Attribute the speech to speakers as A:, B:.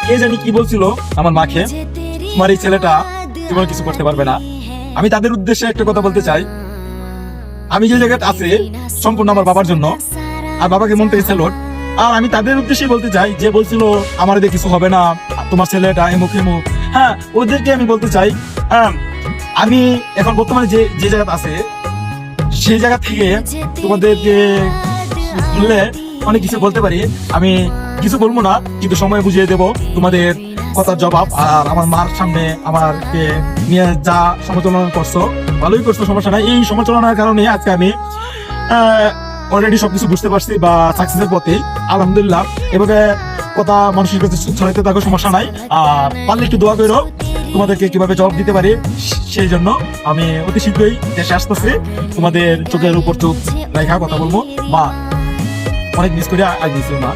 A: কে জানি কি বলছিল আমার মাকে, তোমার এই ছেলেটা তোমার কিছু করতে পারবে না। আমি তাদের উদ্দেশ্যে একটা কথা বলতে চাই, আমি যে জায়গায় আছি সম্পূর্ণ আমার বাবার জন্য, আর বাবাকে মন থেকে স্যালুট। আর আমি তাদের উদ্দেশ্যে বলতে চাই যে বলছিল আমার এদের কিছু হবে না, তোমার ছেলেটা এমুক এমুক, হ্যাঁ ওদেরকে আমি বলতে চাই, আমি এখন বর্তমানে যে যে জায়গাতে আছে সেই জায়গা থেকে তোমাদেরকে শুনলে অনেক কিছু বলতে পারি। আমি কিছু বলবো না, কিন্তু সময় বুঝিয়ে দেব তোমাদের কথার জবাব। আর আমার মার সামনে আমাকে নিয়ে যা সমালোচনা করছো, ভালোই করছো, সমস্যা নাই। এই সমালোচনার কারণে আজকে আমি অলরেডি সবকিছু বুঝতে পারছি বা সাকসেসের পথে আলহামদুলিল্লাহ। এভাবে কথা মানুষের কাছে ছড়াইতে থাকো, সমস্যা নাই। আর পারলে একটু দোয়া করো তোমাদেরকে কিভাবে জবাব দিতে পারি। সেই জন্য আমি অতি শীঘ্রই দেশে আসতেছি, তোমাদের চোখের উপর চোখ রেখা কথা বলবো। মা অনেক মিস করে আগে দিয়েছিল না।